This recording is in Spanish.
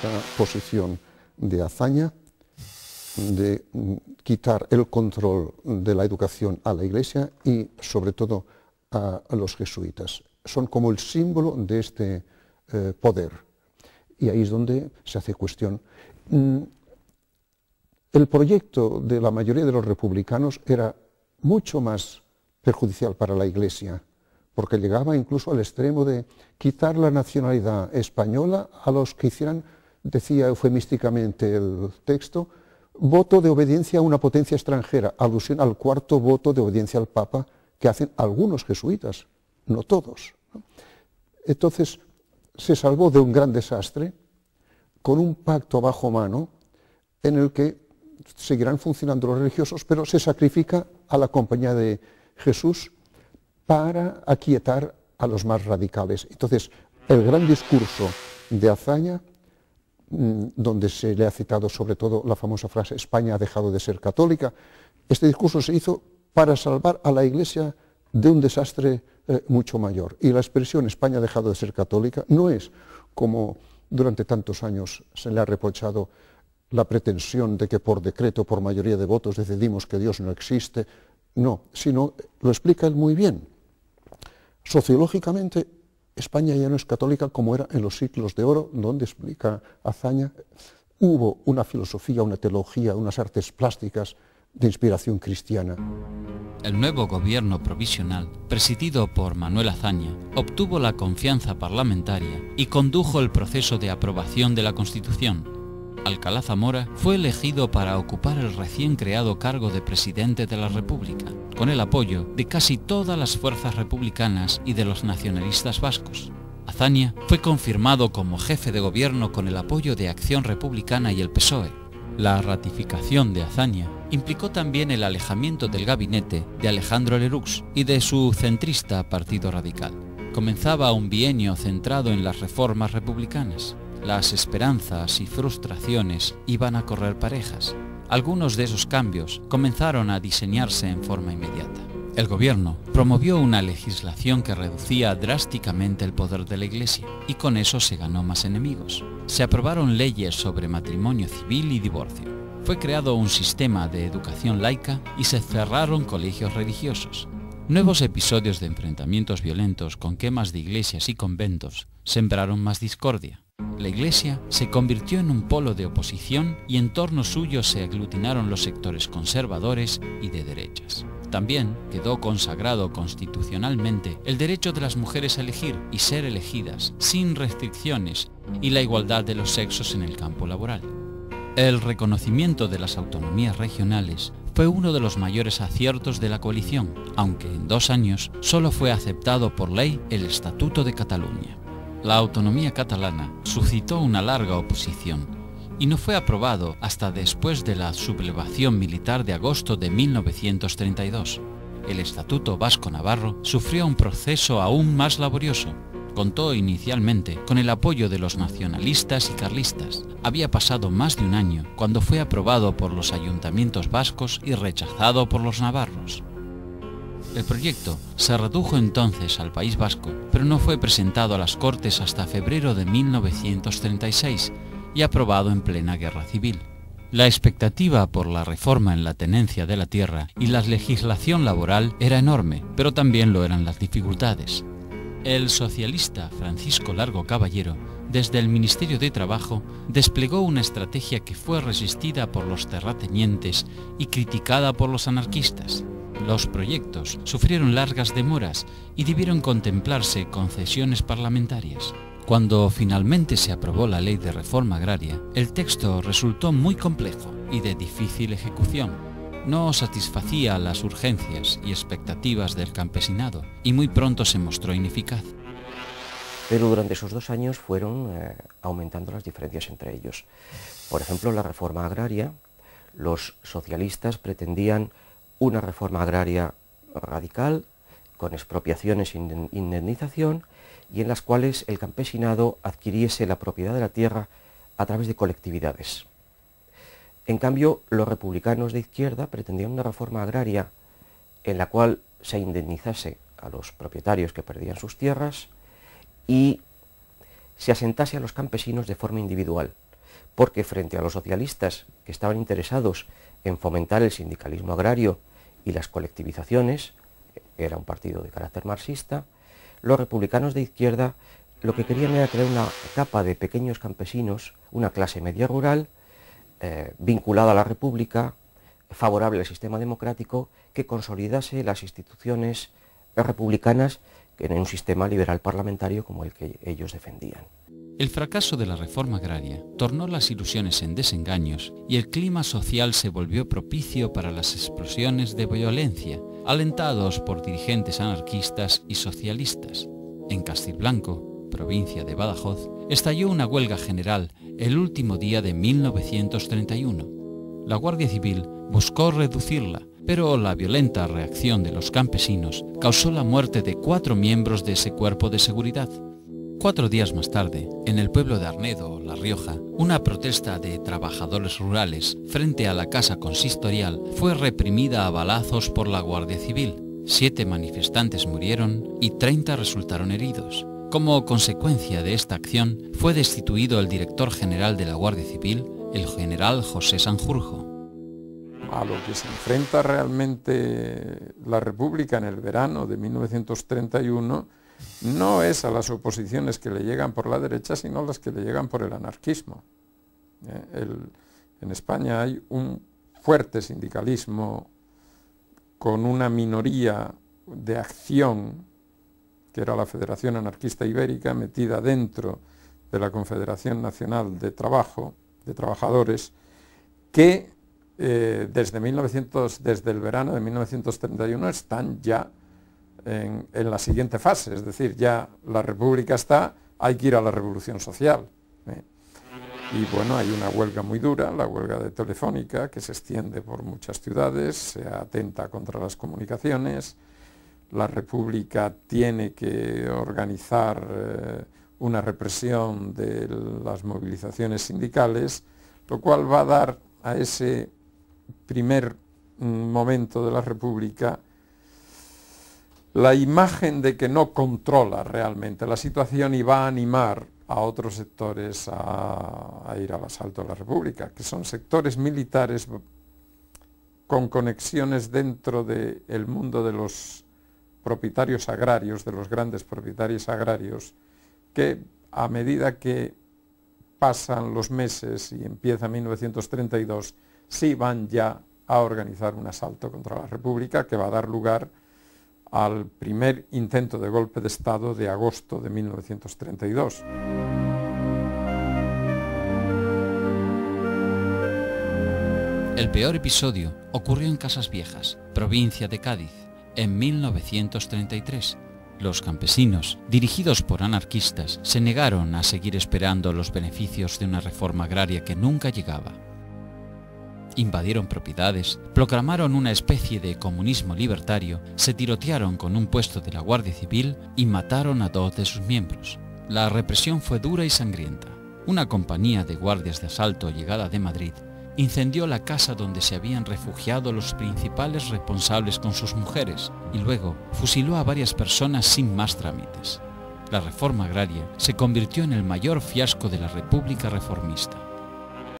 esta posición de Azaña, de quitar el control de la educación a la Iglesia y sobre todo a los jesuitas. Son como el símbolo de este poder. Y ahí es donde se hace cuestión. El proyecto de la mayoría de los republicanos era mucho más perjudicial para la Iglesia, porque llegaba incluso al extremo de quitar la nacionalidad española a los que hicieran, decía eufemísticamente el texto, voto de obediencia a una potencia extranjera, alusión al cuarto voto de obediencia al Papa que hacen algunos jesuitas, no todos. Entonces se salvó de un gran desastre con un pacto bajo mano en el que seguirán funcionando los religiosos, pero se sacrifica a la compañía de Jesús para aquietar a los más radicales. Entonces, el gran discurso de Azaña, donde se le ha citado sobre todo la famosa frase «España ha dejado de ser católica», este discurso se hizo para salvar a la Iglesia de un desastre mucho mayor. Y la expresión «España ha dejado de ser católica» no es como durante tantos años se le ha reprochado la pretensión de que por decreto, por mayoría de votos, decidimos que Dios no existe. No, sino lo explica él muy bien. Sociológicamente, España ya no es católica como era en los siglos de oro, donde explica Azaña, hubo una filosofía, una teología, unas artes plásticas de inspiración cristiana. El nuevo gobierno provisional, presidido por Manuel Azaña, obtuvo la confianza parlamentaria y condujo el proceso de aprobación de la Constitución. Alcalá Zamora fue elegido para ocupar el recién creado cargo de presidente de la República, con el apoyo de casi todas las fuerzas republicanas y de los nacionalistas vascos. Azaña fue confirmado como jefe de gobierno con el apoyo de Acción Republicana y el PSOE. La ratificación de Azaña implicó también el alejamiento del gabinete de Alejandro Lerroux y de su centrista Partido Radical. Comenzaba un bienio centrado en las reformas republicanas. Las esperanzas y frustraciones iban a correr parejas. Algunos de esos cambios comenzaron a diseñarse en forma inmediata. El gobierno promovió una legislación que reducía drásticamente el poder de la Iglesia y con eso se ganó más enemigos. Se aprobaron leyes sobre matrimonio civil y divorcio. Fue creado un sistema de educación laica y se cerraron colegios religiosos. Nuevos episodios de enfrentamientos violentos con quemas de iglesias y conventos sembraron más discordia. La Iglesia se convirtió en un polo de oposición y en torno suyo se aglutinaron los sectores conservadores y de derechas. También quedó consagrado constitucionalmente el derecho de las mujeres a elegir y ser elegidas sin restricciones y la igualdad de los sexos en el campo laboral. El reconocimiento de las autonomías regionales fue uno de los mayores aciertos de la coalición, aunque en 2 años solo fue aceptado por ley el Estatuto de Cataluña. La autonomía catalana suscitó una larga oposición y no fue aprobado hasta después de la sublevación militar de agosto de 1932. El Estatuto Vasco-Navarro sufrió un proceso aún más laborioso. Contó inicialmente con el apoyo de los nacionalistas y carlistas. Había pasado más de un año cuando fue aprobado por los ayuntamientos vascos y rechazado por los navarros. El proyecto se redujo entonces al País Vasco, pero no fue presentado a las Cortes hasta febrero de 1936 y aprobado en plena guerra civil. La expectativa por la reforma en la tenencia de la tierra y la legislación laboral era enorme, pero también lo eran las dificultades. El socialista Francisco Largo Caballero, desde el Ministerio de Trabajo, desplegó una estrategia que fue resistida por los terratenientes y criticada por los anarquistas. Los proyectos sufrieron largas demoras y debieron contemplarse concesiones parlamentarias. Cuando finalmente se aprobó la Ley de Reforma Agraria, el texto resultó muy complejo y de difícil ejecución. No satisfacía las urgencias y expectativas del campesinado y muy pronto se mostró ineficaz. Pero durante esos 2 años fueron aumentando las diferencias entre ellos. Por ejemplo, la reforma agraria, los socialistas pretendían una reforma agraria radical, con expropiaciones e indemnización, y en las cuales el campesinado adquiriese la propiedad de la tierra a través de colectividades. En cambio, los republicanos de izquierda pretendían una reforma agraria en la cual se indemnizase a los propietarios que perdían sus tierras y se asentase a los campesinos de forma individual. porque frente a los socialistas que estaban interesados en fomentar el sindicalismo agrario y las colectivizaciones, era un partido de carácter marxista, los republicanos de izquierda lo que querían era crear una capa de pequeños campesinos, una clase media rural, vinculada a la República, favorable al sistema democrático, que consolidase las instituciones republicanas en un sistema liberal parlamentario como el que ellos defendían. El fracaso de la reforma agraria tornó las ilusiones en desengaños y el clima social se volvió propicio para las explosiones de violencia, alentados por dirigentes anarquistas y socialistas. En Castiblanco, provincia de Badajoz, estalló una huelga general el último día de 1931. La Guardia Civil buscó reducirla, pero la violenta reacción de los campesinos causó la muerte de 4 miembros de ese cuerpo de seguridad. 4 días más tarde, en el pueblo de Arnedo, La Rioja, una protesta de trabajadores rurales frente a la casa consistorial fue reprimida a balazos por la Guardia Civil. 7 manifestantes murieron y 30 resultaron heridos. Como consecuencia de esta acción, fue destituido el director general de la Guardia Civil, el general José Sanjurjo. A lo que se enfrenta realmente la República en el verano de 1931 no es a las oposiciones que le llegan por la derecha, sino a las que le llegan por el anarquismo. En España hay un fuerte sindicalismo con una minoría de acción, que era la Federación Anarquista Ibérica, metida dentro de la Confederación Nacional de Trabajo, de Trabajadores, que desde el verano de 1931 están ya en la siguiente fase, es decir, ya la República está, hay que ir a la revolución social. Y bueno, hay una huelga muy dura, la huelga de Telefónica, que se extiende por muchas ciudades, se atenta contra las comunicaciones, la República tiene que organizar una represión de las movilizaciones sindicales, lo cual va a dar a ese primer momento de la República la imagen de que no controla realmente la situación y va a animar a otros sectores a ir al asalto a la República, que son sectores militares con conexiones dentro del mundo de los propietarios agrarios, de los grandes propietarios agrarios, que a medida que pasan los meses y empieza 1932, sí van ya a organizar un asalto contra la República que va a dar lugar al primer intento de golpe de Estado de agosto de 1932. El peor episodio ocurrió en Casas Viejas, provincia de Cádiz, en 1933. Los campesinos, dirigidos por anarquistas, se negaron a seguir esperando los beneficios de una reforma agraria que nunca llegaba. Invadieron propiedades, proclamaron una especie de comunismo libertario, se tirotearon con un puesto de la Guardia Civil y mataron a 2 de sus miembros. La represión fue dura y sangrienta. Una compañía de guardias de asalto llegada de Madrid incendió la casa donde se habían refugiado los principales responsables con sus mujeres y luego fusiló a varias personas sin más trámites. La reforma agraria se convirtió en el mayor fiasco de la República reformista.